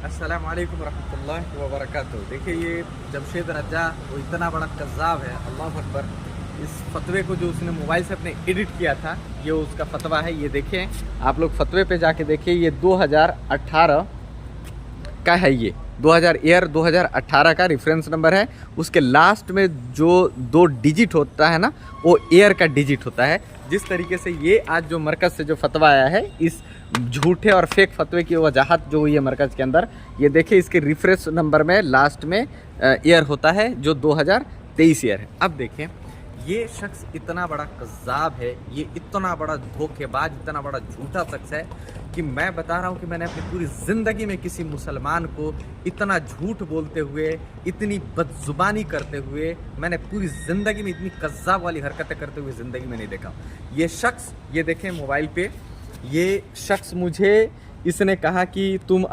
अस्सलाम वालेकुम रहमतुल्लाहि व बरकातुहू। देखिए ये जमशेद रजा वो इतना बड़ा कज़्ज़ाब है, अल्लाह अकबर। इस फतवे को जो उसने मोबाइल से अपने एडिट किया था, ये उसका फतवा है। ये देखें, आप लोग फतवे पे जाके देखिए, ये 2018 का है। ये 2018 का रेफरेंस नंबर है। उसके लास्ट में जो 2 डिजिट होता है ना, वो एयर का डिजिट होता है। जिस तरीके से ये आज जो मरकज़ से जो फतवा आया है, इस झूठे और फेक फतवे की वजाहत जो हुई है मरकज़ के अंदर, ये देखिए इसके रेफरेंस नंबर में लास्ट में ईयर होता है जो 2023 ईयर है। अब देखें, ये शख्स इतना बड़ा कज़्ज़ाब है, ये इतना बड़ा धोखेबाज, इतना बड़ा झूठा शख्स है कि मैं बता रहा हूँ कि मैंने अपनी पूरी ज़िंदगी में किसी मुसलमान को इतना झूठ बोलते हुए, इतनी बदज़ुबानी करते हुए, मैंने पूरी ज़िंदगी में इतनी कज़्ज़ाब वाली हरकतें करते हुए ज़िंदगी में नहीं देखा। ये शख्स, ये देखें मोबाइल पे, ये शख्स मुझे इसने कहा कि तुम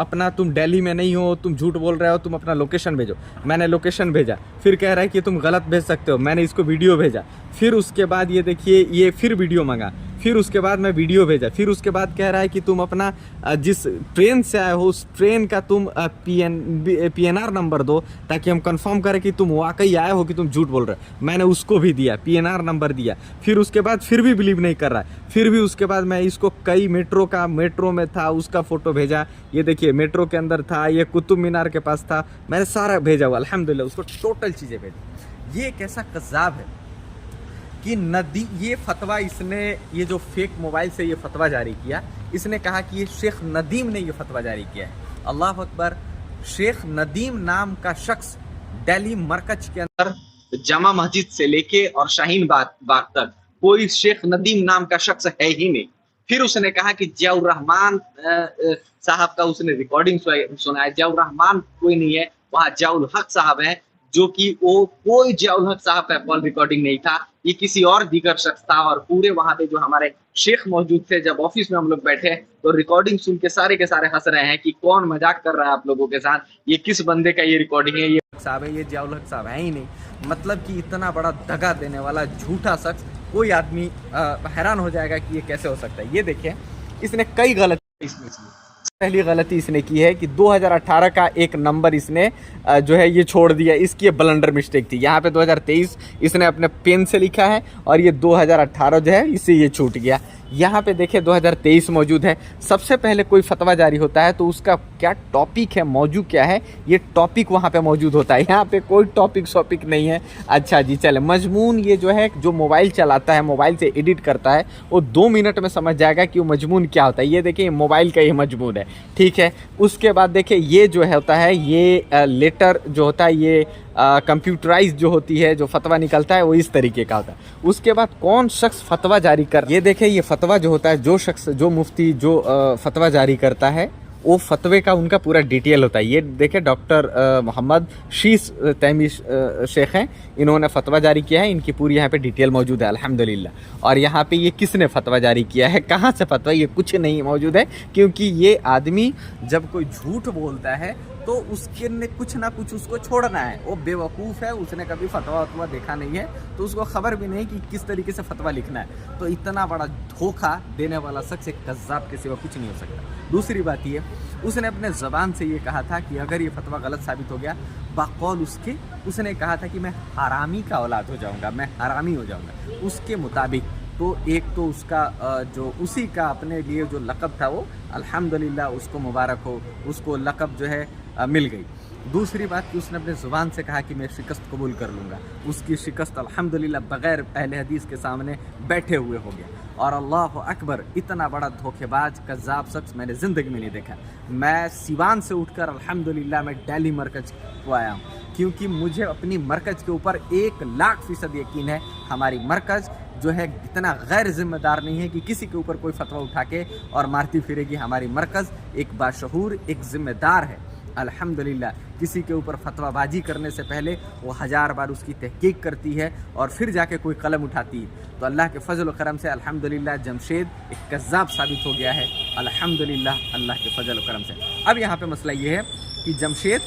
दिल्ली में नहीं हो, तुम झूठ बोल रहे हो, तुम अपना लोकेशन भेजो। मैंने लोकेशन भेजा, फिर कह रहा है कि तुम गलत भेज सकते हो। मैंने इसको वीडियो भेजा, फिर उसके बाद ये देखिए ये फिर वीडियो मांगा, फिर उसके बाद मैं वीडियो भेजा, फिर उसके बाद कह रहा है कि तुम अपना जिस ट्रेन से आए हो उस ट्रेन का तुम PNR नंबर दो, ताकि हम कंफर्म करें कि तुम वाकई आए हो कि तुम झूठ बोल रहे हो। मैंने उसको भी दिया, PNR नंबर दिया। फिर उसके बाद फिर भी बिलीव नहीं कर रहा है। फिर भी उसके बाद मैं इसको कई मेट्रो में था उसका फ़ोटो भेजा। ये देखिए मेट्रो के अंदर था, ये कुतुब मीनार के पास था, मैंने सारा भेजा हुआ अल्हम्दुलिल्लाह, उसको टोटल चीज़ें भेजी। ये कैसा कज़्ज़ाब है कि नदी, ये फतवा इसने, ये जो फेक मोबाइल से ये फतवा जारी किया, इसने कहा कि ये शेख नदीम ने ये फतवा जारी किया है। अल्लाह अकबर। शेख नदीम नाम का शख्स दिल्ली मरकज के अंदर जमा मस्जिद से लेके और शाहीन बाग तक कोई शेख नदीम नाम का शख्स है ही नहीं। फिर उसने कहा कि जियाउर रहमान साहब का उसने रिकॉर्डिंग सुना है। जियाउर रहमान कोई नहीं है, वहाँ जियाउल हक साहब है, जो कि वो कोई जियाउल हक साहब का कॉल रिकॉर्डिंग नहीं था, ये किसी और दीगर शख्स था। और पूरे वहां पे जो हमारे शेख मौजूद थे, जब ऑफिस में हम लोग बैठे तो रिकॉर्डिंग सुन के सारे हंस रहे हैं कि कौन मजाक कर रहा है आप लोगों के साथ, ये किस बंदे का ये रिकॉर्डिंग है, ये साहब है, ये जियाउल हक साहब है ही नहीं। मतलब कि इतना बड़ा दगा देने वाला झूठा शख्स, कोई आदमी हैरान हो जाएगा कि ये कैसे हो सकता है। ये देखिए, इसने कई गलती इसमें की। पहली गलती इसने की है कि 2018 का एक नंबर इसने जो है ये छोड़ दिया, इसकी ये ब्लंडर मिस्टेक थी। यहाँ पे 2023 इसने अपने पेन से लिखा है और ये 2018 जो है इससे ये छूट गया। यहाँ पे देखिए 2023 मौजूद है। सबसे पहले कोई फतवा जारी होता है तो उसका क्या टॉपिक है, मौजू क्या है, ये टॉपिक वहाँ पे मौजूद होता है। यहाँ पे कोई टॉपिक नहीं है। अच्छा जी, चले मजमून, ये जो है जो मोबाइल चलाता है, मोबाइल से एडिट करता है, वो 2 मिनट में समझ जाएगा कि वो मजमून क्या होता है। ये देखिए मोबाइल का ये मजमून है, ठीक है। उसके बाद देखिए ये जो होता है, ये लेटर जो होता है, ये कंप्यूटराइज जो होती है, जो फतवा निकलता है वो इस तरीके का होता है। उसके बाद कौन शख्स फतवा जारी कर, ये देखें ये फतवा जो होता है, जो शख्स, जो मुफ्ती जो फतवा जारी करता है, वो फतवे का उनका पूरा डिटेल होता है। ये देखें डॉक्टर मोहम्मद शीस तैमी शेख हैं, इन्होंने फतवा जारी किया है, इनकी पूरी यहाँ पे डिटेल मौजूद है अल्हम्दुलिल्लाह। और यहाँ पे ये किसने फतवा जारी किया है, कहाँ से फतवा, ये कुछ नहीं मौजूद है, क्योंकि ये आदमी जब कोई झूठ बोलता है तो उसके ने कुछ ना कुछ उसको छोड़ना है। वो बेवकूफ़ है, उसने कभी फतवा वतवा देखा नहीं है, तो उसको खबर भी नहीं कि किस तरीके से फतवा लिखना है। तो इतना बड़ा धोखा देने वाला शख्स एक कज़्ज़ाब के सिवा कुछ नहीं हो सकता। दूसरी बात ये, उसने अपने ज़बान से ये कहा था कि अगर ये फतवा गलत साबित हो गया, बाकौल उसके, उसने कहा था कि मैं हरामी का औलाद हो जाऊँगा, मैं हरामी हो जाऊँगा। उसके मुताबिक तो एक तो उसका जो उसी का अपने लिए जो लक़ब था वो अल्हम्दुलिल्लाह उसको मुबारक हो, उसको लक़ब जो है मिल गई। दूसरी बात कि उसने अपने ज़ुबान से कहा कि मैं शिकस्त कबूल कर लूँगा, उसकी शिकस्त अल्हम्दुलिल्लाह बग़ैर अहले हदीस के सामने बैठे हुए हो गया। और अल्लाह अकबर, इतना बड़ा धोखेबाज कज़्ज़ाब शख्स मैंने ज़िंदगी में नहीं देखा। मैं सिवान से उठकर अल्हम्दुलिल्लाह मैं दिल्ली मरकज़ को आया हूँ, क्योंकि मुझे अपनी मरकज़ के ऊपर 1,00,000% यकीन है। हमारी मरकज़ जो है इतना गैर ज़िम्मेदार नहीं है कि किसी के ऊपर कोई फतवा उठा के और मारती फिरेगी। हमारी मरकज़ एक बाशऊर, एक ज़िम्मेदार है अल्हम्दुलिल्लाह। किसी के ऊपर फतवाबाजी करने से पहले वो 1000 बार उसकी तहकीक करती है और फिर जाके कोई कलम उठाती है। तो अल्लाह के फजल व करम से अल्हम्दुलिल्लाह जमशेद एक कज़्ज़ाब साबित हो गया है अल्हम्दुलिल्लाह, अल्लाह के फजल व करम से। अब यहाँ पे मसला ये है कि जमशेद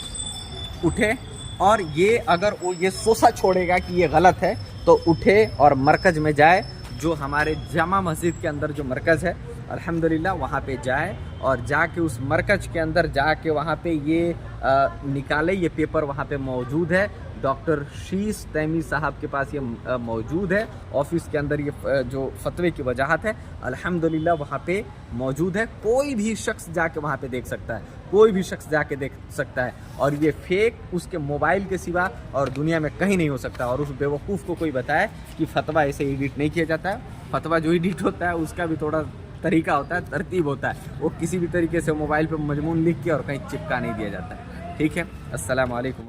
उठे और ये अगर वो ये सोचा छोड़ेगा कि ये गलत है, तो उठे और मरकज़ में जाए, जो हमारे जामा मस्जिद के अंदर जो मरकज़ है अल्हम्दुलिल्लाह वहाँ पे जाए और जाके उस मरकज के अंदर जाके वहाँ पे ये निकाले, ये पेपर वहाँ पे मौजूद है। डॉक्टर शीस तैमी साहब के पास ये मौजूद है, ऑफिस के अंदर ये जो फतवे की वजाहत है अल्हम्दुलिल्लाह वहाँ पे मौजूद है। कोई भी शख्स जाके वहाँ पे देख सकता है, कोई भी शख्स जाके देख सकता है, और ये फेक उसके मोबाइल के सिवा और दुनिया में कहीं नहीं हो सकता। और उस बेवकूफ़ को कोई बताए कि फतवा ऐसे एडिट नहीं किया जाता है। फतवा जो एडिट होता है उसका भी थोड़ा तरीका होता है, तरतीब होता है, वो किसी भी तरीके से मोबाइल पे मजमून लिख के और कहीं चिपका नहीं दिया जाता है। ठीक है, अस्सलाम वालेकुम।